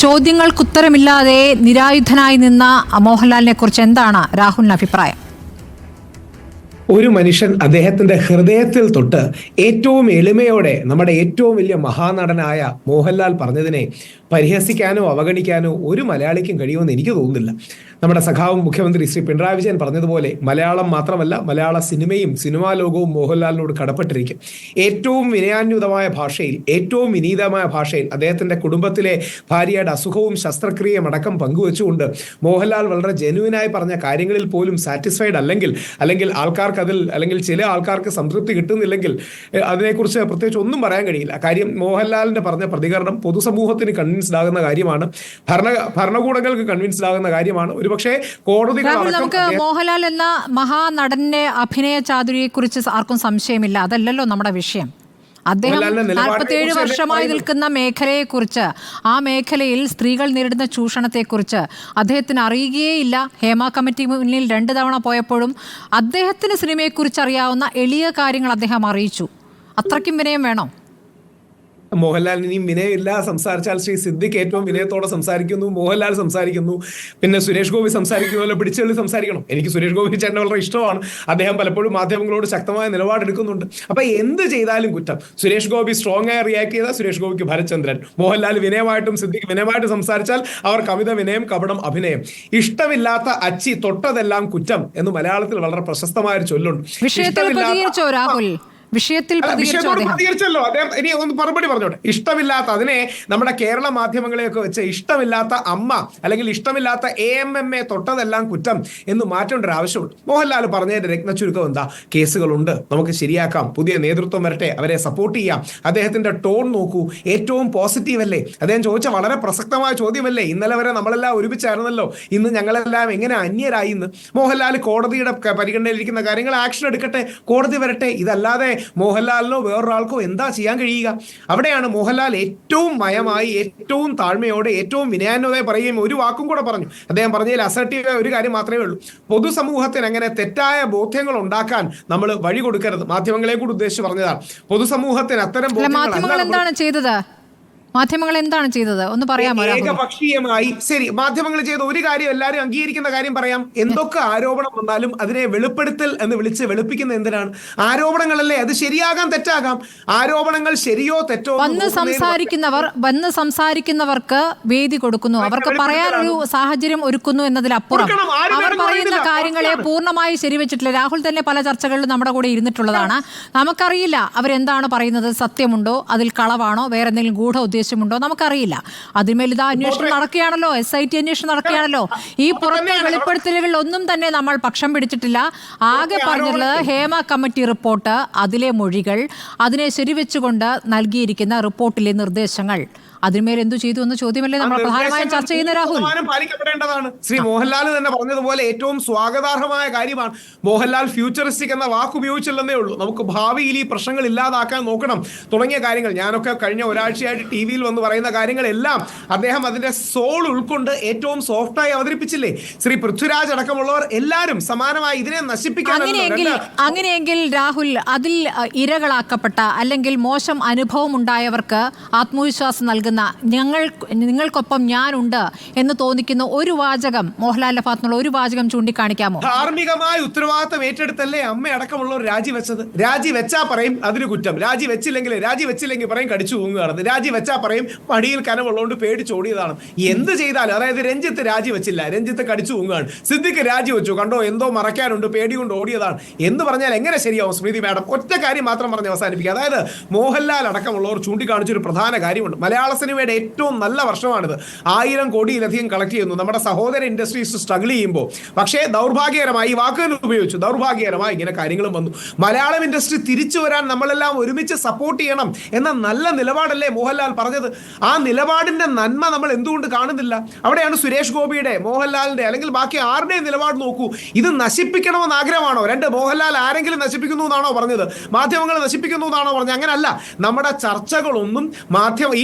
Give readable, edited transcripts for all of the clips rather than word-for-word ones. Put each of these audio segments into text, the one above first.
ചോദ്യങ്ങൾക്കുത്തരമില്ലാതെ നിരായുധനായി നിന്ന മോഹൻലാലിനെ കുറിച്ച് എന്താണ് രാഹുലിന് അഭിപ്രായം? ഒരു മനുഷ്യൻ അദ്ദേഹത്തിന്റെ ഹൃദയത്തിൽ തൊട്ട് ഏറ്റവും എളിമയോടെ നമ്മുടെ ഏറ്റവും വലിയ മഹാനടനായ മോഹൻലാൽ പറഞ്ഞതിനെ പരിഹസിക്കാനോ അവഗണിക്കാനോ ഒരു മലയാളിക്കും കഴിയുമെന്ന് എനിക്ക് തോന്നുന്നില്ല. നമ്മുടെ സഖാവും മുഖ്യമന്ത്രി ശ്രീ പിണറായി വിജയൻ പറഞ്ഞതുപോലെ മലയാളം മാത്രമല്ല മലയാള സിനിമയും സിനിമാ ലോകവും മോഹൻലാലിനോട് കടപ്പെട്ടിരിക്കും. ഏറ്റവും വിനയാന്വിതമായ ഭാഷയിൽ, ഏറ്റവും വിനീതമായ ഭാഷയിൽ അദ്ദേഹത്തിന്റെ കുടുംബത്തിലെ ഭാര്യയുടെ അസുഖവും ശസ്ത്രക്രിയയും അടക്കം പങ്കുവെച്ചുകൊണ്ട് മോഹൻലാൽ വളരെ ജെന്യുവിനായി പറഞ്ഞ കാര്യങ്ങളിൽ പോലും സാറ്റിസ്ഫൈഡ് അല്ലെങ്കിൽ ആൾക്കാർക്ക് അല്ലെങ്കിൽ ചില ആൾക്കാർക്ക് സംതൃപ്തി കിട്ടുന്നില്ലെങ്കിൽ അതിനെക്കുറിച്ച് പ്രത്യേകിച്ച് ഒന്നും പറയാൻ കഴിയില്ല. കാര്യം മോഹൻലാലിന്റെ പറഞ്ഞ പ്രതികരണം പൊതുസമൂഹത്തിന് കൺവിൻസ്ഡ് ആകുന്ന കാര്യമാണ്, ഭരണകൂടങ്ങൾക്ക് കൺവിൻസ്ഡ് ആകുന്ന കാര്യമാണ്. ഒരുപക്ഷെ കോടതി നമുക്ക് മോഹൻലാൽ എന്ന മഹാനടന്റെ അഭിനയ ചാതുരിയെ കുറിച്ച് ആർക്കും സംശയമില്ല, അതല്ലല്ലോ നമ്മുടെ വിഷയം. അദ്ദേഹം 47 വർഷമായി നിൽക്കുന്ന മേഖലയെക്കുറിച്ച്, ആ മേഖലയിൽ സ്ത്രീകൾ നേരിടുന്ന ചൂഷണത്തെക്കുറിച്ച് അദ്ദേഹത്തിന് അറിയുകയേയില്ല. ഹേമ കമ്മിറ്റി മുന്നിൽ 2 തവണ പോയപ്പോഴും അദ്ദേഹത്തിന് സിനിമയെക്കുറിച്ച് അറിയാവുന്ന എളിയ കാര്യങ്ങൾ അദ്ദേഹം അറിയിച്ചു. അത്രയ്ക്കും വിനയം വേണോ? മോഹൻലാൽ ഇനിയും വിനയമില്ല. സംസാരിച്ചാൽ ശ്രീ സിദ്ദിഖ് ഏറ്റവും വിനയത്തോടെ സംസാരിക്കുന്നു, മോഹൻലാൽ സംസാരിക്കുന്നു, പിന്നെ സുരേഷ് ഗോപി സംസാരിക്കുന്നല്ലോ പിടിച്ചെള്ളി സംസാരിക്കണം. എനിക്ക് സുരേഷ് ഗോപി ചേട്ടനെ വളരെ ഇഷ്ടമാണ്. അദ്ദേഹം പലപ്പോഴും മാധ്യമങ്ങളോട് ശക്തമായ നിലപാടെടുക്കുന്നുണ്ട്. അപ്പൊ എന്ത് ചെയ്താലും കുറ്റം. സുരേഷ് ഗോപി സ്ട്രോങ് ആയി റിയാക്ട് ചെയ്താൽ സുരേഷ് ഗോപിക്ക് ഭരചന്ദ്രൻ, മോഹൻലാൽ വിനയമായിട്ടും സിദ്ദിഖ് വിനയമായിട്ട് സംസാരിച്ചാൽ അവർ കവിത വിനയം, കപടം അഭിനയം. ഇഷ്ടമില്ലാത്ത അച്ചി തൊട്ടതെല്ലാം കുറ്റം എന്ന് മലയാളത്തിൽ വളരെ പ്രശസ്തമായ ഒരു ചൊല്ലുണ്ട്. പ്രതികരിച്ചല്ലോ അദ്ദേഹം. ഇനി ഒന്ന് മറുപടി പറഞ്ഞോട്ടെ. ഇഷ്ടമില്ലാത്ത അതിനെ നമ്മുടെ കേരള മാധ്യമങ്ങളെയൊക്കെ വെച്ച് ഇഷ്ടമില്ലാത്ത അമ്മ അല്ലെങ്കിൽ ഇഷ്ടമില്ലാത്ത AMMA തൊട്ടതെല്ലാം കുറ്റം എന്ന് മാറ്റേണ്ട ഒരു ആവശ്യമുണ്ട്. മോഹൻലാൽ പറഞ്ഞതിന്റെ രത്നച്ചുരുക്കം എന്താ? കേസുകളുണ്ട്, നമുക്ക് ശരിയാക്കാം, പുതിയ നേതൃത്വം വരട്ടെ, അവരെ സപ്പോർട്ട് ചെയ്യാം. അദ്ദേഹത്തിന്റെ ടോൺ നോക്കൂ, ഏറ്റവും പോസിറ്റീവ് അല്ലേ? അദ്ദേഹം ചോദിച്ച വളരെ പ്രസക്തമായ ചോദ്യമല്ലേ? ഇന്നലെ വരെ നമ്മളെല്ലാം ഒരുമിച്ചായിരുന്നല്ലോ, ഇന്ന് ഞങ്ങളെല്ലാം എങ്ങനെ അന്യരായി എന്ന്. മോഹൻലാൽ കോടതിയുടെ പരിഗണനയിലിരിക്കുന്ന കാര്യങ്ങൾ ആക്ഷൻ എടുക്കട്ടെ, കോടതി വരട്ടെ. ഇതല്ലാതെ മോഹൻലാലിനോ വേറൊരാൾക്കോ എന്താ ചെയ്യാൻ കഴിയുക? അവിടെയാണ് മോഹൻലാൽ ഏറ്റവും മയമായി, ഏറ്റവും താഴ്മയോടെ, ഏറ്റവും വിനയാന്വതയെ പറയുകയും ഒരു വാക്കും കൂടെ പറഞ്ഞു. അദ്ദേഹം പറഞ്ഞതിൽ അസർട്ടീവ് ഒരു കാര്യം മാത്രമേ ഉള്ളൂ. പൊതുസമൂഹത്തിന് അങ്ങനെ തെറ്റായ ബോധ്യങ്ങൾ ഉണ്ടാക്കാൻ നമ്മൾ വഴി കൊടുക്കരുത്. മാധ്യമങ്ങളെ കൂടി ഉദ്ദേശിച്ച് പറഞ്ഞതാണ്. പൊതുസമൂഹത്തിന് അത്തരം മാധ്യമങ്ങൾ എന്താണ് ചെയ്തത് ഒന്ന് പറയാമോ? ഏകപക്ഷീയമായി ശരി, മാധ്യമങ്ങൾ ചെയ്ത ഒരു കാര്യം എല്ലാവരും അംഗീകരിക്കുന്ന കാര്യം പറയാം. എന്തൊക്കെ ആരോപണം വന്നാലും അതിനെ വെളിപ്പെടുത്തൽ എന്ന് വിളിച്ച് വെളുപ്പിക്കുന്ന എന്തിനാണ്? ആരോപണങ്ങളല്ലേ, അത് ശരിയാകാം തെറ്റാകാം. ആരോപണങ്ങൾ ശരിയോ തെറ്റോ വന്ന് സംസാരിക്കുന്നവർക്ക് വേദി കൊടുക്കുന്നു, അവർക്ക് പറയാനൊരു സാഹചര്യം ഒരുക്കുന്നു എന്നതിലപ്പുറം അവർ പറയുന്ന കാര്യങ്ങളെ പൂർണ്ണമായി ശരിവെച്ചിട്ടില്ല. രാഹുൽ തന്നെ പല ചർച്ചകളിലും നമ്മുടെ കൂടെ ഇരുന്നിട്ടുള്ളതാണ്. നമുക്കറിയില്ല അവരെന്താണ് പറയുന്നത്, സത്യമുണ്ടോ, അതിൽ കളവാണോ, വേറെ എന്തെങ്കിലും ഗൂഢ ഉദ്ദേശമുണ്ടോ, നമുക്കറിയില്ല. അതിന്മേൽ ഇതാ അന്വേഷണം നടക്കുകയാണല്ലോ, SIT അന്വേഷണം നടക്കുകയാണല്ലോ. ഈ പുറത്തെ വെളിപ്പെടുത്തലുകളിൽ ഒന്നും തന്നെ നമ്മൾ പക്ഷം പിടിച്ചിട്ടില്ല. ആകെ പറഞ്ഞിട്ടുള്ളത് ഹേമ കമ്മിറ്റി റിപ്പോർട്ട്, അതിലെ മൊഴികൾ, അതിനെ ശരിവെച്ചുകൊണ്ട് നൽകിയിരിക്കുന്ന റിപ്പോർട്ടിലെ നിർദ്ദേശങ്ങൾ, അതിന്മേൽ എന്തു ചെയ്തു എന്ന ചോദ്യമല്ലേ നമ്മൾ പ്രധാനമായും ചർച്ച ചെയ്യുന്ന രാഹുൽ. പാലിക്കപ്പെടേണ്ടതാണ്. ശ്രീ മോഹൻലാൽ തന്നെ പറഞ്ഞതുപോലെ ഏറ്റവും സ്വാഗതാർഹമായ കാര്യമാണ്. മോഹൻലാൽ ഫ്യൂച്ചറിസ്റ്റിക് എന്ന വാക്ക് ഉപയോഗിച്ചില്ലെന്നേ ഉള്ളൂ. നമുക്ക് ഭാവിയിൽ ഈ പ്രശ്നങ്ങൾ ഇല്ലാതാക്കാൻ നോക്കണം തുടങ്ങിയ കാര്യങ്ങൾ ഞാനൊക്കെ കഴിഞ്ഞ ഒരാഴ്ചയായിട്ട് TV-യിൽ വന്ന് പറയുന്ന കാര്യങ്ങളെല്ലാം അദ്ദേഹം അതിന്റെ സോൾ ഉൾക്കൊണ്ട് ഏറ്റവും സോഫ്റ്റായി അവതരിപ്പിച്ചില്ലേ? ശ്രീ പൃഥ്വിരാജ് അടക്കമുള്ളവർ എല്ലാവരും സമാനമായി ഇതിനെ നശിപ്പിക്കാൻ. അങ്ങനെയെങ്കിൽ രാഹുൽ, അതിൽ ഇരകളാക്കപ്പെട്ട അല്ലെങ്കിൽ മോശം അനുഭവം ഉണ്ടായവർക്ക് ആത്മവിശ്വാസം നൽകുന്ന, നിങ്ങൾക്കൊപ്പം ഞാനുണ്ട് എന്ന് തോന്നിക്കുന്ന ഒരു വാചകം, മോഹൻലാലിന്റെ ഭാഗത്തുനിന്നുള്ള ഒരു വാചകം ചൂണ്ടിക്കാണിക്കാമോ? ധാർമ്മികമായ ഉത്തരവാദിത്തം ഏറ്റെടുത്തല്ലേ അമ്മ അടക്കമുള്ളവർ രാജിവെച്ചത്. രാജിവെച്ചാ പറയും അതിന് കുറ്റം, രാജിവെച്ചില്ലെങ്കിൽ പറയും കടിച്ചു തൂങ്ങുകയാണെന്ന്, രാജിവെച്ചാ പറയും പടിയിൽ കനമുള്ളതുകൊണ്ട് പേടിച്ചോടിയതാണ്. എന്ത് ചെയ്താലും, അതായത് രഞ്ജിത്ത് രാജിവെച്ചില്ല, രഞ്ജിത്ത് കടിച്ചു തൂങ്ങുകയാണ്. സിദ്ദിഖ് രാജിവെച്ചു, കണ്ടോ എന്തോ മറക്കാനുണ്ട്, പേടി കൊണ്ട് ഓടിയതാണ് എന്ന് പറഞ്ഞാൽ എങ്ങനെ ശരിയാവും? സ്മൃതി മാഡം ഒറ്റ കാര്യം മാത്രം പറഞ്ഞ് അവസാനിപ്പിക്കുക. അതായത് മോഹൻലാൽ അടക്കമുള്ളവർ ചൂണ്ടിക്കാണിച്ചൊരു പ്രധാന കാര്യമുണ്ട്. മലയാള സിനിമയുടെ ഏറ്റവും നല്ല വർഷമാണിത്. 1000 കോടിയിലധികം കളക്ട് ചെയ്യുന്നു. നമ്മുടെ സഹോദര ഇൻഡസ്ട്രീസ് സ്ട്രഗിൾ ചെയ്യുമ്പോൾ, പക്ഷേ ദൗർഭാഗ്യകരമായി, വാക്കുകൾ ഉപയോഗിച്ചു, ദൗർഭാഗ്യകരമായി ഇങ്ങനെ കാര്യങ്ങളും വന്നു. മലയാളം ഇൻഡസ്ട്രി തിരിച്ചു വരാൻ നമ്മളെല്ലാം ഒരുമിച്ച് സപ്പോർട്ട് ചെയ്യണം എന്ന നല്ല നിലപാടല്ലേ മോഹൻലാൽ പറഞ്ഞത്? ആ നിലപാടിന്റെ നന്മ നമ്മൾ എന്തുകൊണ്ട് കാണുന്നില്ല? അവിടെയാണ് സുരേഷ് ഗോപിയുടെ, മോഹൻലാലിന്റെ അല്ലെങ്കിൽ ബാക്കി ആരുടെയും നിലപാട് നോക്കൂ. ഇത് നശിപ്പിക്കണമെന്ന് ആഗ്രഹമാണോ? മോഹൻലാൽ ആരെങ്കിലും നശിപ്പിക്കുന്നു എന്നാണോ പറഞ്ഞത്? മാധ്യമങ്ങൾ നശിപ്പിക്കുന്നു എന്നാണോ പറഞ്ഞത്? അങ്ങനല്ല. നമ്മുടെ ചർച്ചകളൊന്നും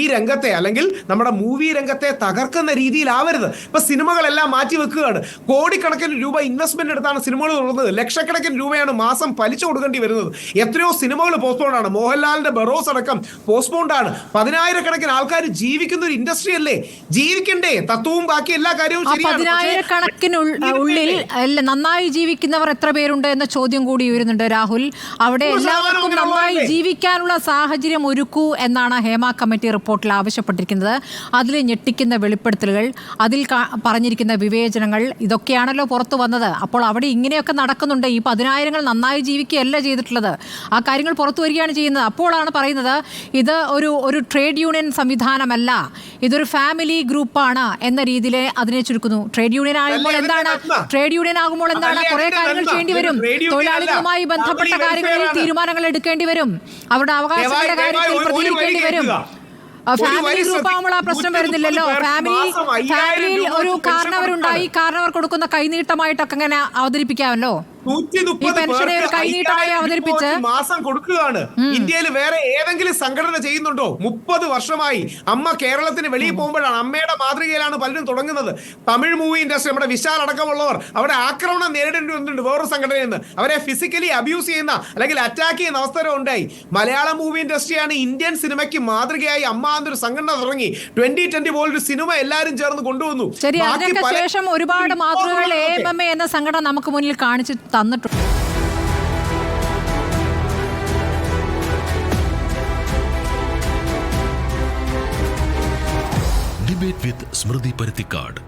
ഈ രംഗത്തെ രംഗത്തെ അല്ലെങ്കിൽ നമ്മുടെ മൂവി രംഗത്തെ തകർക്കുന്ന രീതിയിലാവരുത്. ഇപ്പൊ സിനിമകളെല്ലാം മാറ്റി വെക്കുകയാണ്. കോടിക്കണക്കിന് രൂപ ഇൻവെസ്റ്റ്മെന്റ് എടുത്താണ് സിനിമകൾ തുടങ്ങുന്നത്. ലക്ഷക്കണക്കിന് രൂപയാണ് മാസം പലിശ കൊടുക്കേണ്ടി വരുന്നത്. എത്രയോ സിനിമകൾ പോസ്റ്റ്പോണ്ട് ആണ്. മോഹൻലാലിന്റെ ബറോസ് അടക്കം പോസ്റ്റ്പോണ്ട് ആണ്. 10,000-കണക്കിന് ആൾക്കാർ ജീവിക്കുന്ന ഒരു ഇൻഡസ്ട്രി അല്ലേ, ജീവിക്കണ്ടേ? തത്വവും ബാക്കി എല്ലാ കാര്യവും ശരിയാണ്. 10,000-കണക്കിനുള്ളിൽ നന്നായി ജീവിക്കുന്നവർ എത്ര പേരുണ്ട് എന്ന ചോദ്യം കൂടി ഉയരുന്നുണ്ട് രാഹുൽ. അവിടെ എല്ലാവർക്കും നന്നായി ജീവിക്കാനുള്ള സാഹചര്യം ഒരുക്കൂ എന്നാണ് ഹേമ കമ്മിറ്റി റിപ്പോർട്ടിൽ ആവശ്യപ്പെട്ടിരിക്കുന്നത്. അതിൽ ഞെട്ടിക്കുന്ന വെളിപ്പെടുത്തലുകൾ, അതിൽ പറഞ്ഞിരിക്കുന്ന വിവേചനങ്ങൾ, ഇതൊക്കെയാണല്ലോ പുറത്തു വന്നത്. അപ്പോൾ അവിടെ ഇങ്ങനെയൊക്കെ നടക്കുന്നുണ്ട്. ഈ 10,000 നന്നായി ജീവിക്കുകയല്ല ചെയ്തിട്ടുള്ളത്, ആ കാര്യങ്ങൾ പുറത്തു വരികയാണ് ചെയ്യുന്നത്. അപ്പോഴാണ് പറയുന്നത് ഇത് ഒരു ട്രേഡ് യൂണിയൻ സംവിധാനമല്ല, ഇതൊരു ഫാമിലി ഗ്രൂപ്പാണ് എന്ന രീതിയിൽ അതിനെ ചുരുക്കുന്നു. ട്രേഡ് യൂണിയൻ ആകുമ്പോൾ എന്താണ് കുറെ കാര്യങ്ങൾ ചെയ്യേണ്ടി വരും. തൊഴിലാളികളുമായി ബന്ധപ്പെട്ട കാര്യങ്ങളിൽ തീരുമാനങ്ങൾ എടുക്കേണ്ടി വരും. അവരുടെ അവകാശങ്ങളുടെ കാര്യത്തിൽ പ്രതികരിക്കേണ്ടി വരും. ഫാമിലി ഗ്രൂപ്പ് ആകുമ്പോൾ ആ പ്രശ്നം വരുന്നില്ലല്ലോ. ഫാമിലിയിൽ ഒരു കാരണവരുണ്ടായി, കാരണവർ കൊടുക്കുന്ന കൈനീട്ടമായിട്ടൊക്കെ അങ്ങനെ അവതരിപ്പിക്കാമല്ലോ. 130 കൈനീട്ടമായി അവതരിപ്പിച്ച് മാസം കൊടുക്കുകയാണ്. ഇന്ത്യയിൽ വേറെ ഏതെങ്കിലും സംഘടന ചെയ്യുന്നുണ്ടോ? 30 വർഷമായി അമ്മ കേരളത്തിന് വെളിയിൽ പോകുമ്പോഴാണ്, അമ്മയുടെ മാതൃകയിലാണ് പലരും തുടങ്ങുന്നത്. തമിഴ് മൂവി ഇൻഡസ്ട്രി, നമ്മുടെ വിശാൽ അടക്കമുള്ളവർ അവിടെ ആക്രമണം നേരിടേണ്ടി വന്നിട്ടുണ്ട് വേറൊരു സംഘടനയിൽ നിന്ന്. അവരെ ഫിസിക്കലി അബ്യൂസ് ചെയ്യുന്ന അല്ലെങ്കിൽ അറ്റാക്ക് ചെയ്യുന്ന അവസരം ഉണ്ടായി. മലയാളം മൂവി ഇൻഡസ്ട്രിയാണ് ഇന്ത്യൻ സിനിമയ്ക്ക് മാതൃകയായി അമ്മ എന്നൊരു സംഘടന തുടങ്ങി. 2020 പോലൊരു സിനിമ എല്ലാവരും ചേർന്ന് കൊണ്ടുവന്നു. ശരി, അതിനൊക്കെ ശേഷം ഒരുപാട് മാതൃകകൾ AMMA എന്ന സംഘടന നമുക്ക് മുന്നിൽ കാണിച്ചു തന്നിട്ടുണ്ട്. ഡിബേറ്റ് വിത്ത് സ്മൃതി പരുത്തിക്കാട്.